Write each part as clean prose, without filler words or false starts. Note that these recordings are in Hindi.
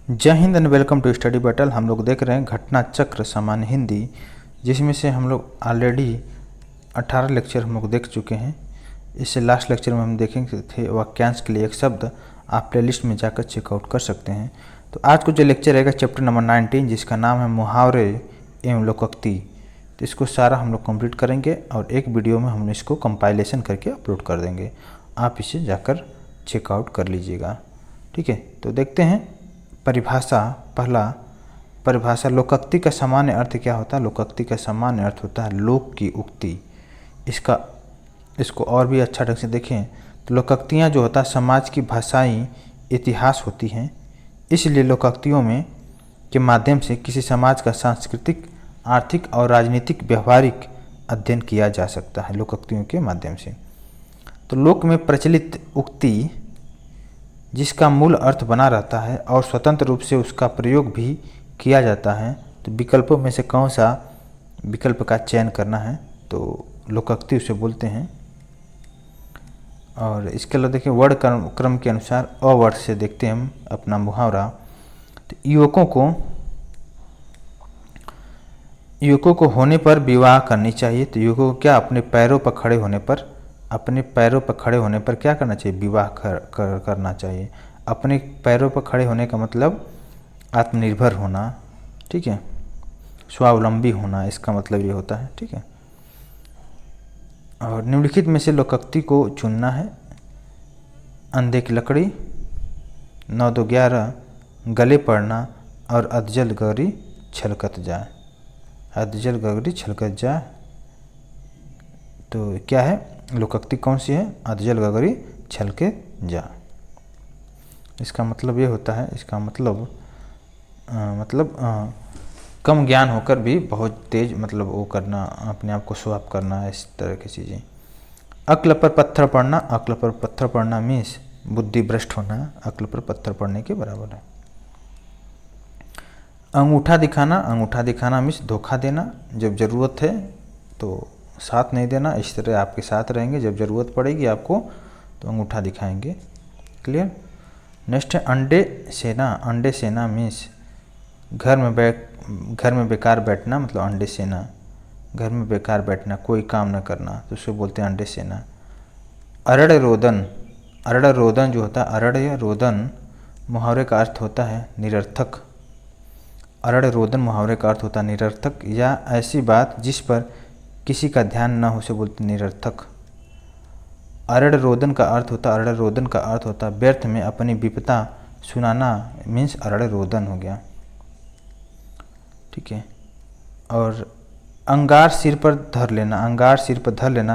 जय हिंद and welcome to study battle. हम लोग देख रहे हैं घटना चक्र सामान्य हिंदी, जिसमें से हम लोग ऑलरेडी 18 लेक्चर हम लोग देख चुके हैं। इससे लास्ट लेक्चर में हम देखेंगे थे वाक्यांश के लिए एक शब्द। आप प्लेलिस्ट में जाकर चेकआउट कर सकते हैं। तो आज को जो लेक्चर रहेगा चैप्टर नंबर 19, जिसका नाम है मुहावरे एवं लोकोक्ति। तो इसको सारा हम लोग कंप्लीट करेंगे और एक वीडियो में हम इसको कंपाइलेशन करके अपलोड कर देंगे। आप इसे जाकर चेकआउट कर लीजिएगा, ठीक है। तो देखते हैं परिभाषा। पहला परिभाषा, लोकोक्ति का सामान्य अर्थ क्या होता है? लोकोक्ति का सामान्य अर्थ होता है लोक की उक्ति। इसको और भी अच्छा ढंग से देखें तो लोकोक्तियाँ जो होता है समाज की भाषाई इतिहास होती हैं। इसलिए लोकोक्तियों में के माध्यम से किसी समाज का सांस्कृतिक, आर्थिक और राजनीतिक व्यवहारिक अध्ययन किया जा सकता है लोकोक्तियों के माध्यम से। तो लोक में प्रचलित उक्ति जिसका मूल अर्थ बना रहता है और स्वतंत्र रूप से उसका प्रयोग भी किया जाता है। तो विकल्पों में से कौन सा विकल्प का चयन करना है? तो लोकोक्ति उसे बोलते हैं। और इसके अलावा देखिए वर्ण क्रम के अनुसार अवर्ड से देखते हैं हम अपना मुहावरा। तो युवकों को होने पर विवाह करनी चाहिए। तो युवकों को क्या अपने पैरों पर खड़े होने पर क्या करना चाहिए? विवाह करना चाहिए। अपने पैरों पर खड़े होने का मतलब आत्मनिर्भर होना, ठीक है, स्वावलंबी होना, इसका मतलब ये होता है, ठीक है। और निम्नलिखित में से लोकोक्ति को चुनना है। अंधे की लकड़ी, 9 2 11, गले पड़ना और अधजल गगरी छलकत जाए। अधजल गगरी छलकत जाए, तो क्या है? लोकोक्ति कौन सी है? अधजल गगरी छलके जा। इसका मतलब ये होता है, इसका मतलब कम ज्ञान होकर भी बहुत तेज मतलब वो करना, अपने आप को शो ऑफ करना, इस तरह की चीज़ें। अक्ल पर पत्थर पड़ना, अक्ल पर पत्थर पड़ना मीन्स बुद्धि भ्रष्ट होना, अक्ल पर पत्थर पड़ने के बराबर है। अंगूठा दिखाना मीन्स धोखा देना। जब ज़रूरत है तो साथ नहीं देना, इस तरह आपके साथ रहेंगे, जब ज़रूरत पड़ेगी आपको तो अंगूठा दिखाएंगे। क्लियर? नेक्स्ट है अंडे सेना मीन्स घर में बेकार बैठना, मतलब अंडे सेना, घर में बेकार बैठना, कोई काम न करना, तो उसको बोलते हैं अंडे सेना। अरड़ रोदन जो होता है, अरड़ या रोदन मुहावरे का अर्थ होता है निरर्थक। अरड़ रोदन मुहावरे का अर्थ होता है निरर्थक या ऐसी बात जिस पर किसी का ध्यान न हो, उसे बोलते निरर्थक। अरड़ रोदन का अर्थ होता है व्यर्थ में अपनी विपदा सुनाना, मीन्स अरड़ रोदन हो गया, ठीक है। और अंगार सिर पर धर लेना,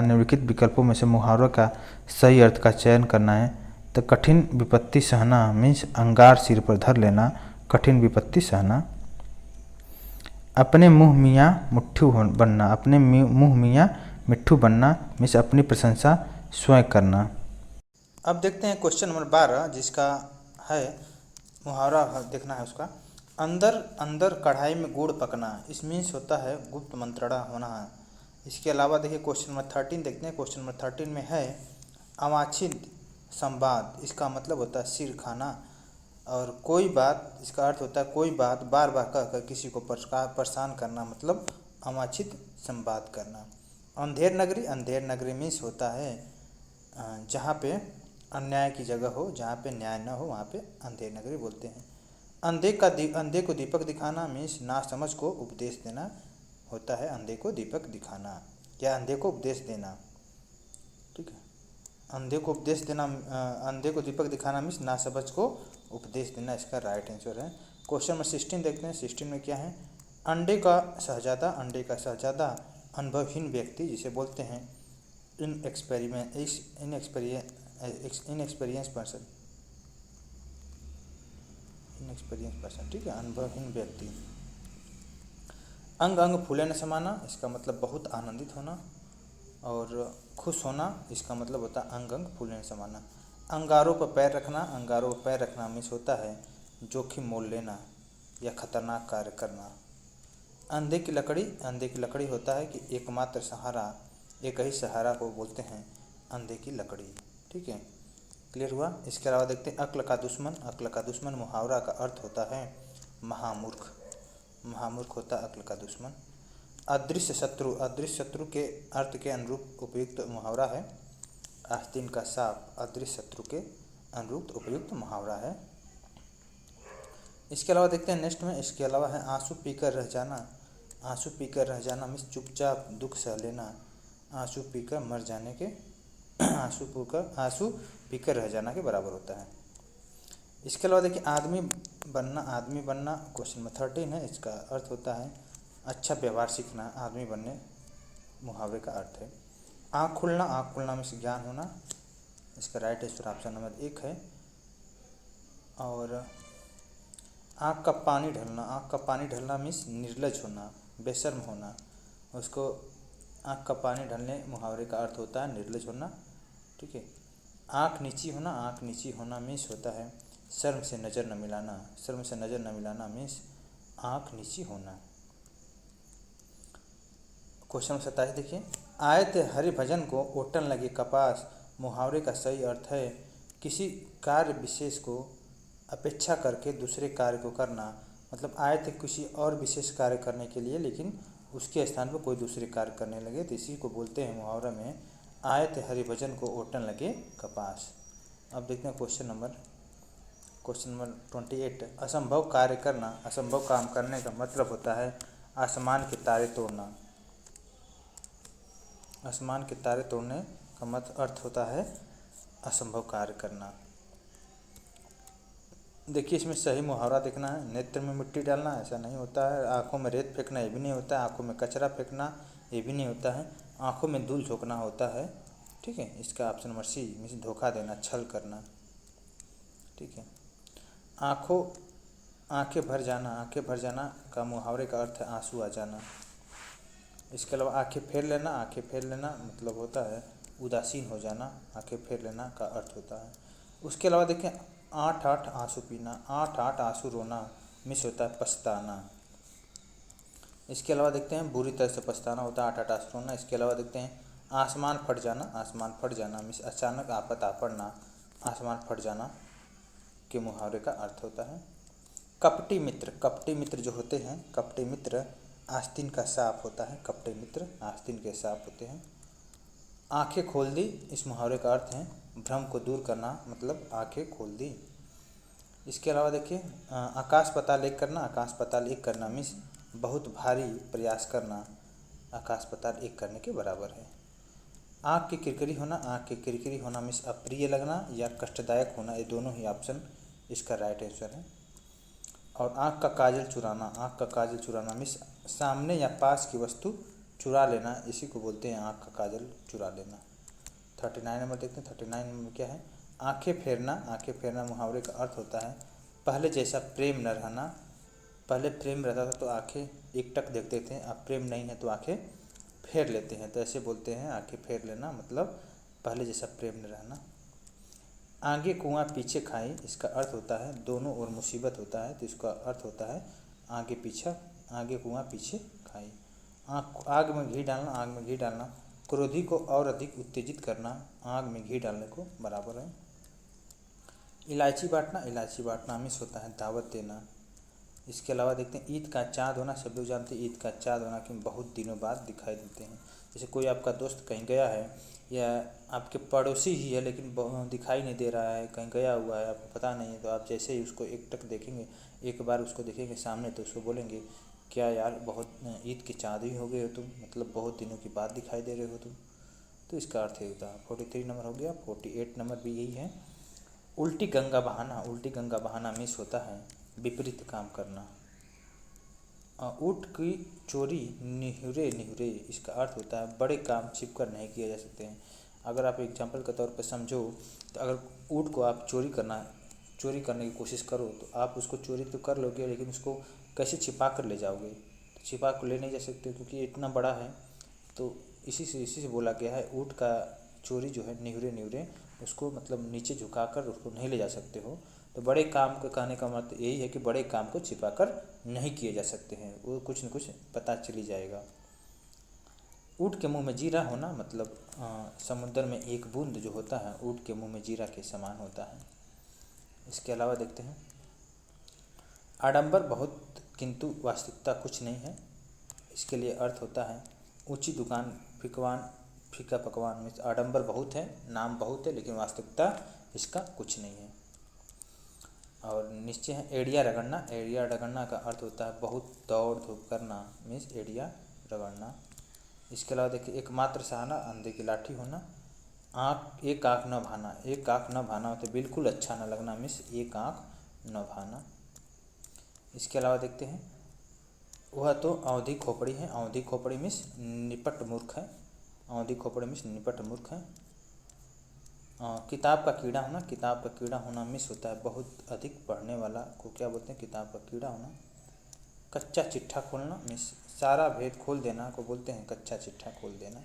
निम्नलिखित विकल्पों में से मुहावरों का सही अर्थ का चयन करना है। तो कठिन विपत्ति सहना मीन्स अंगार सिर पर धर लेना, कठिन विपत्ति सहना। अपने मुँह मियाँ मिट्ठू बनना मीन्स अपनी प्रशंसा स्वयं करना। अब देखते हैं क्वेश्चन नंबर 12, जिसका है मुहावरा देखना है उसका। अंदर कढ़ाई में गुड़ पकना, इस मीन्स होता है गुप्त मंत्रणा होना है। इसके अलावा देखिए क्वेश्चन नंबर 13 देखते हैं। क्वेश्चन नंबर 13 में है अवांछित संवाद, इसका मतलब होता है सिर खाना। और कोई बात, इसका अर्थ होता है कोई बात बार बार कहकर किसी को परेशान करना, मतलब अवांछित संवाद करना। अंधेर नगरी मीन्स होता है जहाँ पे अन्याय की जगह हो, जहाँ पे न्याय न हो, वहाँ पे अंधेर नगरी बोलते हैं। अंधे को दीपक दिखाना मीन्स नासमझ को उपदेश देना होता है। अंधे को दीपक दिखाना या अंधे को उपदेश देना, ठीक है। अंधे को दीपक दिखाना मीन्स नासमझ को उपदेश देना, इसका राइट आंसर है। क्वेश्चन नंबर 16 देखते हैं। 16 में क्या है? अंडे का शहजादा अनुभवहीन व्यक्ति, जिसे बोलते हैं इनएक्सपीरियंस पर्सन, ठीक है, अनुभवहीन व्यक्ति। अंग फूले न समाना, इसका मतलब बहुत आनंदित होना। और खुश होना, इसका मतलब होता है अंग फूले न समाना। अंगारों पर पैर रखना मीन्स होता है जोखिम मोल लेना या खतरनाक कार्य करना। अंधे की लकड़ी होता है कि एक ही सहारा को बोलते हैं अंधे की लकड़ी, ठीक है। क्लियर हुआ। इसके अलावा देखते हैं अक्ल का दुश्मन। अक्ल का दुश्मन मुहावरा का अर्थ होता है महामूर्ख। महामूर्ख होता है अक्ल का दुश्मन। अदृश्य शत्रु। अदृश्य शत्रु के अर्थ के अनुरूप उपयुक्त मुहावरा है आस्तीन का सांप। अदृश्य शत्रु के अनुरूप उपयुक्त मुहावरा है। इसके अलावा देखते हैं नेक्स्ट में, इसके अलावा है आंसू पीकर रह जाना। आंसू पीकर रह जाना मीन्स चुपचाप दुख सह लेना। आंसू पीकर मर जाने के आंसू पीकर रह जाना के बराबर होता है। इसके अलावा देखिए आदमी बनना। आदमी बनना क्वेश्चन नंबर 13 है। इसका अर्थ होता है अच्छा व्यवहार सीखना। आदमी बनने मुहावरे का अर्थ है। आँख खुलना। आँख खुलना मीन्स ज्ञान होना। इसका राइट आंसर ऑप्शन नंबर 1 है। और आँख का पानी ढलना। आँख का पानी ढलना मीन्स निर्लज होना, बेशर्म होना। उसको आँख का पानी ढलने मुहावरे का अर्थ होता है निर्लज होना। ठीक है। आँख नीची होना। आँख नीची होना मीन्स होता है शर्म से नज़र न मिलाना। शर्म से नज़र न मिलाना मीन्स आँख नीची होना। क्वेश्चन 27 देखिए, आए थे हरि भजन को ओटन लगे कपास। मुहावरे का सही अर्थ है किसी कार्य विशेष को अपेक्षा करके दूसरे कार्य को करना। मतलब आए थे किसी और विशेष कार्य करने के लिए, लेकिन उसके स्थान पर कोई दूसरे कार्य करने लगे, तो इसी को बोलते हैं मुहावरा में आए थे हरि भजन को ओटन लगे कपास। अब देखते हैं क्वेश्चन नंबर 28। असंभव कार्य करना। असंभव काम करने का मतलब होता है आसमान के तारे तोड़ना। आसमान के तारे तोड़ने का अर्थ होता है असंभव कार्य करना। देखिए इसमें सही मुहावरा देखना है। नेत्र में मिट्टी डालना ऐसा नहीं होता है। आँखों में रेत फेंकना ये भी नहीं होता है। आँखों में कचरा फेंकना ये भी नहीं होता है। आँखों में धूल झोंकना होता है। ठीक है। इसका ऑप्शन नंबर सी मीन्स धोखा देना, छल करना। ठीक है। आँखें भर जाना। आँखें भर जाना का मुहावरे का अर्थ है आंसू आ जाना। इसके अलावा आँखें फेर लेना। आँखें फेर लेना मतलब होता है उदासीन हो जाना। आँखें फेर लेना का अर्थ होता है। उसके अलावा देखें 8 आंसू पीना। 8 आंसू रोना मिस होता है पछताना। इसके अलावा देखते हैं बुरी तरह से पछताना होता है 8 आंसू रोना। इसके अलावा देखते हैं आसमान फट जाना। आसमान फट जाना मिस अचानक आफत आ पड़ना। आसमान फट जाना के मुहावरे का अर्थ होता है। कपटी मित्र। कपटी मित्र जो होते हैं, कपटी मित्र आस्तीन का सांप होता है। कपटी मित्र आस्तीन के सांप होते हैं। आंखें खोल दी इस मुहावरे का अर्थ है भ्रम को दूर करना, मतलब आंखें खोल दी। इसके अलावा देखिए आकाश पाताल एक करना। आकाश पाताल एक करना मीन्स बहुत भारी प्रयास करना। आकाश पाताल एक करने के बराबर है। आँख की किरकिरी होना। आँख की किरकिरी होना मीन्स अप्रिय लगना या कष्टदायक होना। ये दोनों ही ऑप्शन इसका राइट आंसर है। और आँख का काजल चुराना। आँख का काजल चुराना मीन्स सामने या पास की वस्तु चुरा लेना। इसी को बोलते हैं आँख का काजल चुरा लेना। 39 नंबर देखते हैं। 39 नंबर क्या है? आँखें फेरना। आँखें फेरना मुहावरे का अर्थ होता है पहले जैसा प्रेम न रहना। पहले प्रेम रहता था तो आँखें एकटक देखते थे, अब प्रेम नहीं है तो आँखें फेर लेते हैं। तो ऐसे बोलते हैं आँखें फेर लेना मतलब पहले जैसा प्रेम न रहना। आगे कुआं पीछे खाई इसका अर्थ होता है दोनों ओर मुसीबत होता है, तो इसका अर्थ होता है आगे पीछा, आगे कुआं पीछे खाई। आग में घी डालना। आग में घी डालना क्रोधी को और अधिक उत्तेजित करना आग में घी डालने को बराबर है। इलायची बांटना। इलायची बांटना मिस होता है दावत देना। इसके अलावा देखते हैं ईद का चाँद होना। सब लोग जानते हैं ईद का चाँद होना कि बहुत दिनों बाद दिखाई देते हैं। जैसे कोई आपका दोस्त कहीं गया है या आपके पड़ोसी ही है लेकिन दिखाई नहीं दे रहा है, कहीं गया हुआ है, आपको पता नहीं है, तो आप जैसे ही उसको एकटक देखेंगे, एक बार उसको देखेंगे सामने, तो उसको बोलेंगे क्या यार बहुत ईद के चाँद ही हो गए हो तुम, मतलब बहुत दिनों के बाद दिखाई दे रहे हो तुम। तो इसका अर्थ ये होता है। 43 नंबर हो गया। 48 नंबर भी यही है। उल्टी गंगा बहाना। उल्टी गंगा बहाना मिस होता है विपरीत काम करना। ऊँट की चोरी निहुरे निहुरे इसका अर्थ होता है बड़े काम छिपकर नहीं किए जा सकते हैं। अगर आप एग्जाम्पल के तौर पर समझो तो अगर ऊँट को आप चोरी करने की कोशिश करो तो आप उसको चोरी तो कर लोगे, लेकिन उसको कैसे छिपा कर ले जाओगे? तो छिपा कर ले नहीं जा सकते क्योंकि ये इतना बड़ा है। तो इसी से बोला गया है ऊँट का चोरी जो है निहुरे निहुरे, उसको मतलब नीचे झुका कर उसको नहीं ले जा सकते हो। तो बड़े काम को कहने का मतलब यही है कि बड़े काम को छिपा कर नहीं किए जा सकते हैं, वो कुछ न कुछ पता चली जाएगा। ऊँट के मुंह में जीरा होना मतलब समुद्र में एक बूंद जो होता है ऊँट के मुंह में जीरा के समान होता है। इसके अलावा देखते हैं, आडंबर बहुत किंतु वास्तविकता कुछ नहीं है। इसके लिए अर्थ होता है ऊंची दुकान फीका पकवान में आडंबर बहुत है, नाम बहुत है, लेकिन वास्तविकता इसका कुछ नहीं है। और निश्चय है एड़िया रगड़ना। एड़िया रगड़ना का अर्थ होता है बहुत दौड़ धूप करना, मीन्स एड़िया रगड़ना। इसके अलावा देखिए, एकमात्र सहारा अंधे की लाठी होना। एक आँख न भाना। एक आँख न भाना मतलब बिल्कुल अच्छा न लगना, मीन्स एक आँख न भाना। इसके अलावा देखते हैं, वह तो अवधी खोपड़ी है। अवधी खोपड़ी मीन्स निपट मूर्ख है। अवधी खोपड़ी मीन्स निपट मूर्ख है। किताब का कीड़ा होना। किताब का कीड़ा होना मीन्स होता है बहुत अधिक पढ़ने वाला को क्या बोलते हैं, किताब का कीड़ा होना। कच्चा चिट्ठा खोलना मीन्स सारा भेद खोल देना को बोलते हैं कच्चा चिट्ठा खोल देना।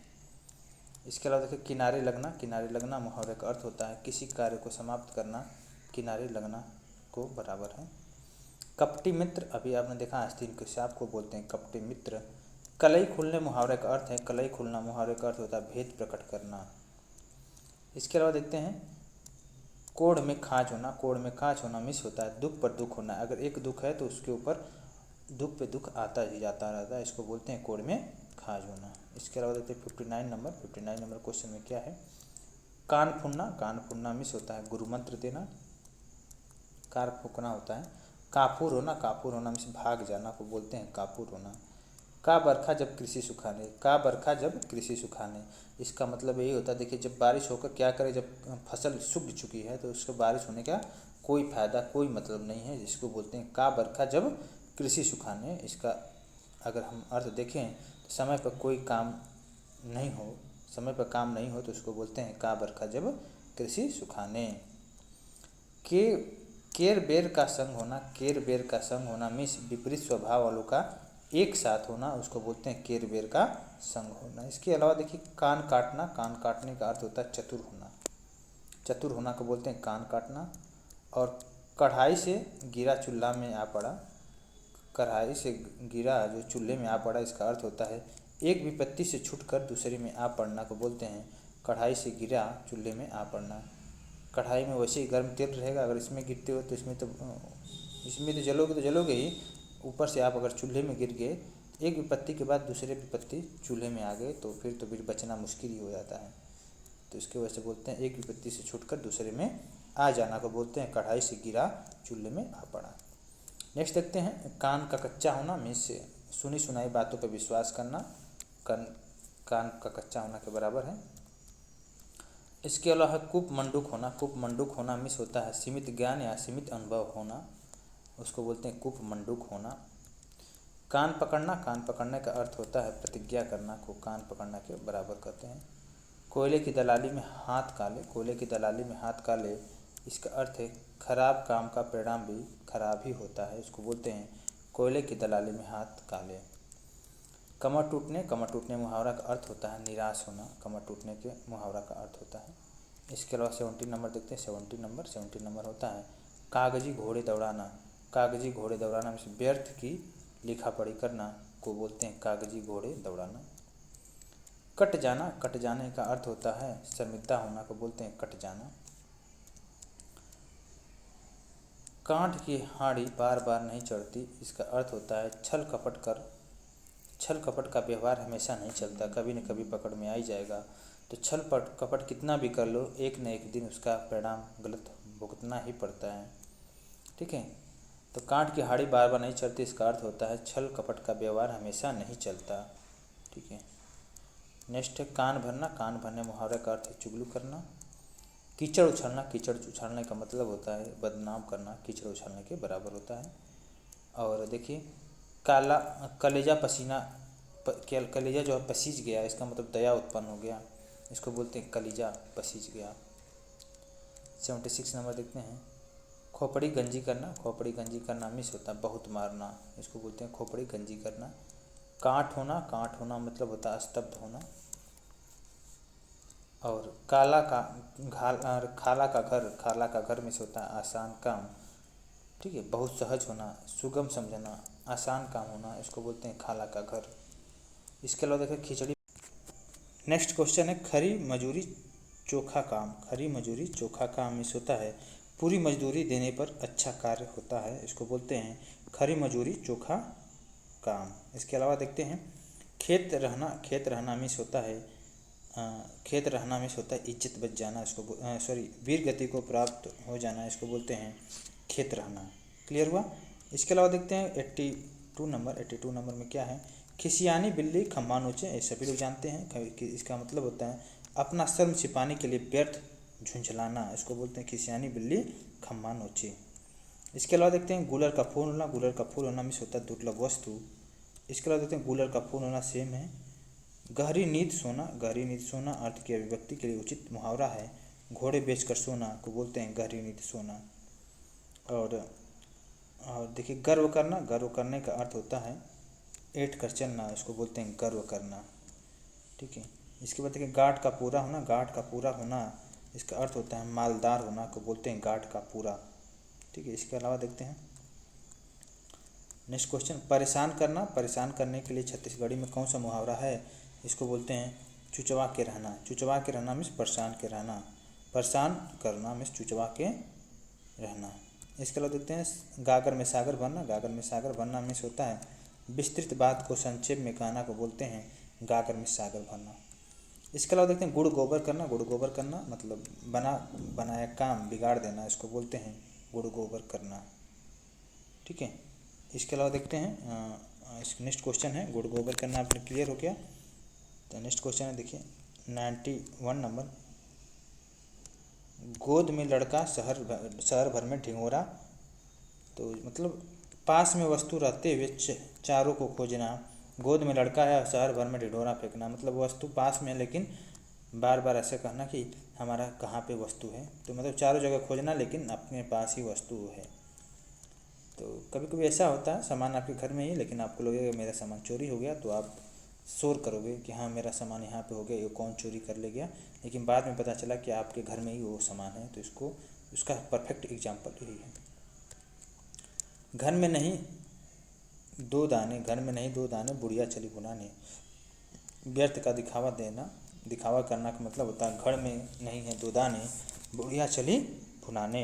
इसके अलावा देखिए, किनारे लगना। किनारे लगना मुहावरे का अर्थ होता है किसी कार्य को समाप्त करना किनारे लगना को बराबर है। कपटी मित्र, अभी आपने देखा आस्तीन के सांप को बोलते हैं कपटी मित्र। कलई खुलने मुहावरे का अर्थ है, कलई खुलना मुहावरे का अर्थ होता है भेद प्रकट करना। इसके अलावा देखते हैं, कोढ़ में खाज होना। कोढ़ में खाज होना मिस होता है दुख पर दुख होना। अगर एक दुख है तो उसके ऊपर दुख पे दुख आता ही जाता रहता है, इसको बोलते हैं कोढ़ में खाज होना। इसके अलावा देखते हैं 59 नंबर। 59 नंबर क्वेश्चन में क्या है, कान फूंकना। कान फूंकना मिस होता है गुरु मंत्र देना। कार फूंकना होता है काफूर होना। काफूर होना मिस भाग जाना को बोलते हैं काफूर होना। का बरखा जब कृषि सुखाने। का बरखा जब कृषि सुखाने, इसका मतलब यही होता है, देखिए जब बारिश होकर क्या करे, जब फसल सूख चुकी है तो उसको बारिश होने का कोई फायदा कोई मतलब नहीं है, जिसको बोलते हैं का बरखा जब कृषि सुखाने। इसका अगर हम अर्थ देखें तो समय पर कोई काम नहीं हो, समय पर काम नहीं हो तो उसको बोलते हैं का बरखा जब कृषि सुखाने। केर बेर का संग होना। केर बेर का संग होना मीन्स विपरीत स्वभाव वालों का एक साथ होना, उसको बोलते हैं केर बेर का संग होना। इसके अलावा देखिए, कान काटना। कान काटने का अर्थ होता है चतुर होना। चतुर होना को बोलते हैं कान काटना। और कढ़ाई से गिरा चूल्हा में आ पड़ा। कढ़ाई से गिरा जो चूल्हे में आ पड़ा, इसका अर्थ होता है एक विपत्ति से छूटकर दूसरे में आ पड़ना को बोलते हैं कढ़ाई से गिरा चूल्हे में आ पड़ना। कढ़ाई में वैसे ही गर्म तेल रहेगा, अगर इसमें गिरते हो तो इसमें तो जलोगे ही। ऊपर से आप अगर चूल्हे में गिर गए, एक विपत्ति के बाद दूसरे विपत्ति चूल्हे में आ गए तो फिर बचना मुश्किल ही हो जाता है। तो इसके वजह से बोलते हैं एक विपत्ति से छूटकर दूसरे में आ जाना को बोलते हैं कढ़ाई से गिरा चूल्हे में आ पड़ा। नेक्स्ट देखते हैं, कान का कच्चा होना मीन्स सुनी सुनाई बातों पर विश्वास करना। कान का कच्चा होना के बराबर है। इसके अलावा कूप मंडूक होना। कूप मंडूक होना मिस होता है सीमित ज्ञान या सीमित अनुभव होना, उसको बोलते हैं कूप मंडूक होना। कान पकड़ना। कान पकड़ने का अर्थ होता है प्रतिज्ञा करना को कान पकड़ना के बराबर करते हैं। कोयले की दलाली में हाथ काले। कोयले की दलाली में हाथ काले, इसका अर्थ है खराब काम का परिणाम भी खराब ही होता है, इसको बोलते हैं कोयले की दलाली में हाथ काले। कमर टूटने। कमर टूटने मुहावरा का अर्थ होता है निराश होना। कमर टूटने के मुहावरा का अर्थ होता है। इसके अलावा 70 नंबर देखते हैं। 70 नंबर होता है कागजी घोड़े दौड़ाना। कागजी घोड़े दौड़ाना में व्यर्थ की लिखा पढ़ी करना को बोलते हैं कागजी घोड़े दौड़ाना। कट जाना। कट जाने का अर्थ होता है शर्मिंदा होना को बोलते हैं कट जाना। कांट की हाड़ी बार बार नहीं चढ़ती, इसका अर्थ होता है छल कपट का व्यवहार हमेशा नहीं चलता, कभी न कभी पकड़ में आ ही जाएगा। तो छल कपट कितना भी कर लो, एक न एक दिन उसका परिणाम गलत भुगतना ही पड़ता है। ठीक है, तो कांट की हाड़ी बार बार नहीं चढ़ती, इसका अर्थ होता है छल कपट का व्यवहार हमेशा नहीं चलता। ठीक है, नेक्स्ट है कान भरना। कान भरने मुहावरे का अर्थ है चुगली करना। कीचड़ उछालना। कीचड़ उछालने का मतलब होता है बदनाम करना, कीचड़ उछालने के बराबर होता है। और देखिए, काला कलेजा पसीना। कलेजा जो है पसीज गया, इसका मतलब दया उत्पन्न हो गया, इसको बोलते हैं कलेजा पसीज गया। 76 नंबर देखते हैं, खोपड़ी गंजी करना। खोपड़ी गंजी करना मिस होता है बहुत मारना, इसको बोलते हैं खोपड़ी गंजी करना। कांट होना। कांट होना मतलब होता है स्तब्ध होना। और खाला का घर मिस होता है आसान काम। ठीक है, बहुत सहज होना, सुगम समझना, आसान काम होना, इसको बोलते हैं खाला का घर। इसके अलावा देखिए नेक्स्ट क्वेश्चन है खरी मजूरी चोखा काम। खरी मजूरी चोखा काम मिस होता है पूरी मजदूरी देने पर अच्छा कार्य होता है, इसको बोलते हैं खरी मजूरी चोखा काम। इसके अलावा देखते हैं खेत रहना। खेत रहना मिस होता है खेत रहना मिस होता है इज्जत बच जाना, इसको सॉरी वीर गति को प्राप्त हो जाना, इसको बोलते हैं खेत रहना। क्लियर हुआ। इसके अलावा देखते हैं 82 नंबर में क्या है, खिसियानी बिल्ली खम्मा नोचे। ये सभी लोग जानते हैं कि इसका मतलब होता है अपना शर्म छिपाने के लिए व्यर्थ झुंझलाना, इसको बोलते हैं खिसियानी बिल्ली खम्मा नोचे। इसके अलावा देखते हैं गुलर का फूल होना। गुलर का फूल होना मिस होता है दुर्लभ वस्तु। इसके अलावा देखते हैं गुलर का फूल होना सेम है। गहरी नींद सोना। गहरी नींद सोना अर्थ की अभिव्यक्ति के लिए उचित मुहावरा है। घोड़े बेचकर सोना को बोलते हैं गहरी नींद सोना। और देखिए गर्व करना। गर्व करने का अर्थ होता है ऐंठ कर चलना, इसको बोलते हैं गर्व करना। ठीक है। इसके बाद देखिए गाठ का पूरा होना। गाठ का पूरा होना इसका अर्थ होता है मालदार होना को बोलते हैं गाठ का पूरा। ठीक है। इसके अलावा देखते हैं नेक्स्ट क्वेश्चन परेशान करना। परेशान करने के लिए छत्तीसगढ़ी में कौन सा मुहावरा है, इसको बोलते हैं चुचवा के रहना। चुचवा के रहना मीन्स परेशान के रहना। परेशान करना मीन्स चुचवा के रहना। इसके अलावा देखते हैं गागर में सागर भरना। गागर में सागर भरना मीन्स होता है विस्तृत बात को संक्षेप में कहना को बोलते हैं गागर में सागर भरना। इसके अलावा देखते हैं गुड़ गोबर करना। गुड़ गोबर करना मतलब बनाया काम बिगाड़ देना, इसको बोलते हैं गुड़ गोबर करना। ठीक है। इसके अलावा देखते हैं नेक्स्ट क्वेश्चन है गुड़ गोबर करना आपने क्लियर हो गया। तो नेक्स्ट क्वेश्चन है देखिए 91 नंबर, गोद में लड़का शहर भर में ढिंगोरा। तो मतलब पास में वस्तु रहते हुए चारों को खोजना। गोद में लड़का है शहर भर में ढिंढोरा फेंकना, मतलब वस्तु पास में लेकिन बार बार ऐसे कहना कि हमारा कहाँ पे वस्तु है। तो मतलब चारों जगह खोजना लेकिन अपने पास ही वस्तु है। तो कभी कभी ऐसा होता है सामान आपके घर में ही लेकिन आपको लगेगा मेरा सामान चोरी हो गया, तो आप शोर करोगे कि हाँ मेरा सामान यहाँ पे हो गया, ये कौन चोरी कर ले गया। लेकिन बाद में पता चला कि आपके घर में ही वो सामान है। तो उसका परफेक्ट एग्जाम्पल यही है। घर में नहीं दो दाने। घर में नहीं दो दाने बुढ़िया चली भुनाने। व्यर्थ का दिखावा करना का मतलब होता है घर में नहीं है दो दाने बुढ़िया चली भुनाने।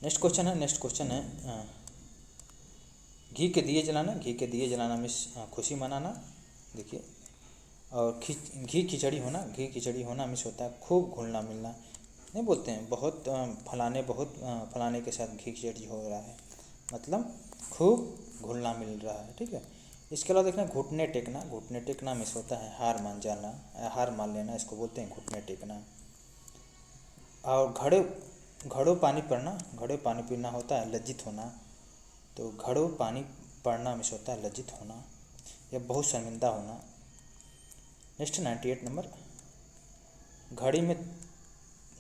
नेक्स्ट क्वेश्चन है घी के दिए जलाना। घी के दिए जलाना मीन्स खुशी मनाना। देखिए और घी खिचड़ी होना। घी खिचड़ी होना मीन्स होता है खूब घुलना मिलना। नहीं बोलते हैं बहुत फलाने के साथ घी खिचड़ी हो रहा है, मतलब खूब घुलना मिल रहा है। ठीक है। इसके अलावा देखना घुटने टेकना। घुटने टेकना मीन्स होता है हार मान लेना, इसको बोलते हैं घुटने टेकना। और घड़ों पानी पड़ना। घड़ों पानी पीना होता है लज्जित होना। तो घड़ों पानी पड़ना मीन्स होता है लज्जित होना या बहुत शर्मिंदा होना। नेक्स्ट 98 नंबर,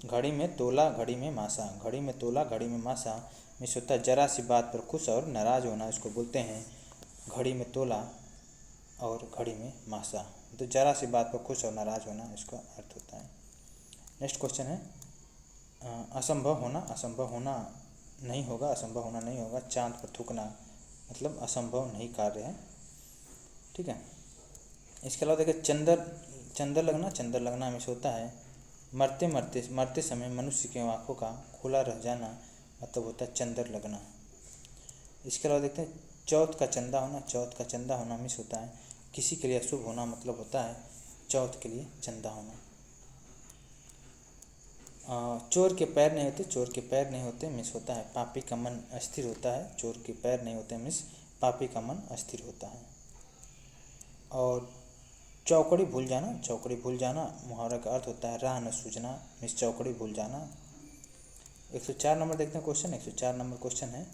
घड़ी में तोला घड़ी में मासा। घड़ी में तोला घड़ी में मासा मीन्स होता है जरा सी बात पर खुश और नाराज़ होना, इसको बोलते हैं घड़ी में तोला और घड़ी में मासा। तो जरा सी बात पर खुश और नाराज़ होना इसका अर्थ होता है। नेक्स्ट क्वेश्चन है असंभव होना। असंभव होना नहीं होगा। असंभव होना नहीं होगा। चांद पर थूकना मतलब असंभव नहीं कार्य है। ठीक है। इसके अलावा देखिए चंदर लगना। चंदर लगना हमेशा होता है मरते समय मनुष्य की आँखों का खुला रह जाना, मतलब होता है चंदर लगना। इसके अलावा देखते हैं चौथ का चंदा होना। चौथ का चंदा होना मिस होता है किसी के लिए अशुभ होना, मतलब होता है चौथ के लिए चंदा होना। चोर के पैर नहीं होते। चोर के पैर नहीं होते मिस होता है पापी का मन अस्थिर होता है। चोर के पैर नहीं होते मिस पापी का मन अस्थिर होता है। और चौकड़ी भूल जाना। चौकड़ी भूल जाना मुहावरा का अर्थ होता है राह न सूझना मिस चौकड़ी भूल जाना। 104 नंबर देखते हैं क्वेश्चन। 104 नंबर क्वेश्चन है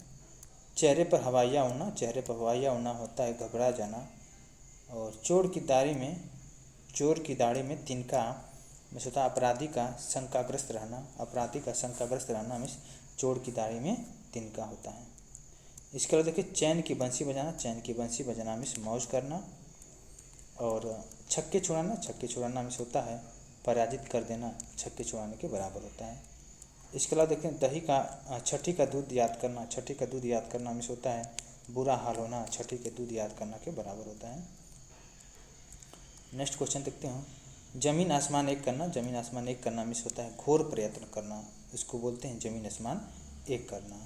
चेहरे पर हवाइयाँ उड़ना। चेहरे पर हवाइयाँ उड़ना होता है घबरा जाना। और चोर की दाढ़ी में तिनका मिस होता है अपराधी का शंकाग्रस्त रहना। अपराधी का शंकाग्रस्त रहना मिस चोर की दाढ़ी में तिनका होता है। इसके अलावा देखिए चैन की बंसी बजाना। चैन की बंसी बजाना मिस मौज करना। और छक्के छुड़ाना मिस होता है पराजित कर देना, छक्के छुड़ाने के बराबर होता है। इसके अलावा देखते हैं छठी का दूध याद करना। छठी का दूध याद करना मिस होता है बुरा हाल होना, छठी के दूध याद करना के बराबर होता है। नेक्स्ट क्वेश्चन देखते हैं। जमीन आसमान एक करना, जमीन आसमान एक करना मिस होता है घोर प्रयत्न करना, इसको बोलते हैं जमीन आसमान एक करना।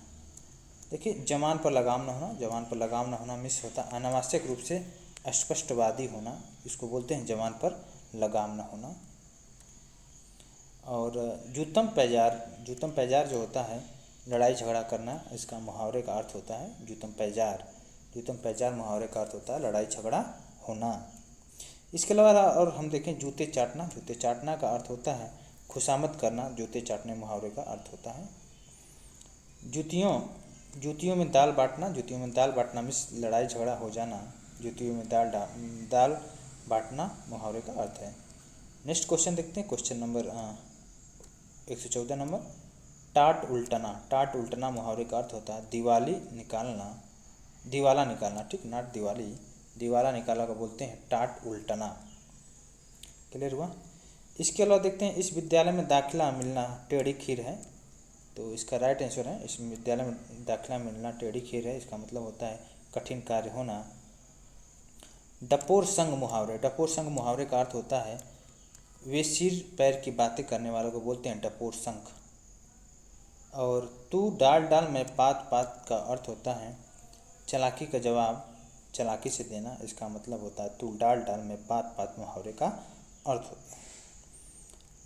देखिए जवान पर लगाम न होना, जवान पर लगाम न होना मिस होता है अनावश्यक रूप से स्पष्टवादी होना, इसको बोलते हैं जवान पर लगाम न होना। और जूतम पैजार जो होता है लड़ाई झगड़ा करना, इसका मुहावरे का अर्थ होता है जूतम पैजार मुहावरे का अर्थ होता है लड़ाई झगड़ा होना। इसके अलावा और हम देखें जूते चाटना का अर्थ होता है खुशामद करना, जूते चाटने मुहावरे का अर्थ होता है। जूतियों में दाल बांटना मीन्स लड़ाई झगड़ा हो जाना, जूतियों में दाल बांटना मुहावरे का अर्थ है। नेक्स्ट क्वेश्चन देखते हैं, क्वेश्चन नंबर 114 नंबर। टाट उल्टना मुहावरे का अर्थ होता है दिवाला निकालना, ठीक, नॉट दिवाला निकाला को बोलते हैं टाट उल्टना। क्लियर हुआ। इसके अलावा देखते हैं इस विद्यालय में दाखिला मिलना टेढ़ी खीर है, तो इसका राइट आंसर है इस विद्यालय में दाखिला मिलना टेढ़ी खीर है, इसका मतलब होता है कठिन कार्य होना। डपोर संग मुहावरे का अर्थ होता है वे सिर पैर की बातें करने वालों को बोलते हैं डपोर संग। और तू डाल मैं पात का अर्थ होता है चालाकी का जवाब चालाकी से देना, इसका मतलब होता है तू डाल मैं पात मुहावरे का अर्थ होता है।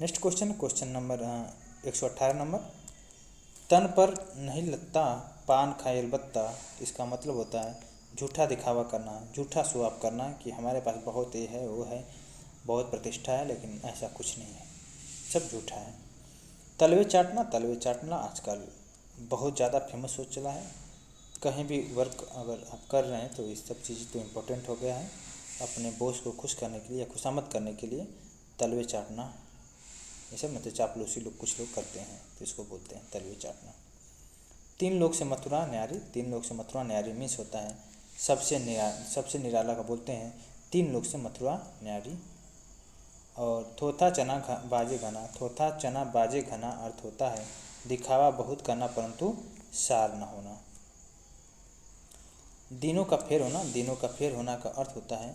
Next question number 118 number. तन पर नहीं लगता पान खाए अलबत्ता, इसका मतलब होता है झूठा दिखावा करना, झूठा शो ऑफ करना कि हमारे पास बहुत ये है वो है, बहुत प्रतिष्ठा है, लेकिन ऐसा कुछ नहीं है, सब झूठा है। तलवे चाटना आजकल बहुत ज़्यादा फेमस हो चला है, कहीं भी वर्क अगर आप कर रहे हैं तो ये सब चीज़ तो इम्पोर्टेंट हो गया है। अपने बॉस को खुश करने के लिए या खुशामद करने के लिए तलवे चाटना, ये सब मतलब चापलूसी कुछ लोग करते हैं तो इसको बोलते हैं तलवे चाटना। तीन लोग से मथुरा न्यारी मीन्स होता है सबसे निराला का बोलते हैं तीन लोग से मथुरा न्यारी। और थोथा चना बाजे घना अर्थ होता है दिखावा बहुत करना परंतु सार न होना। दिनों का फेर होना का अर्थ होता है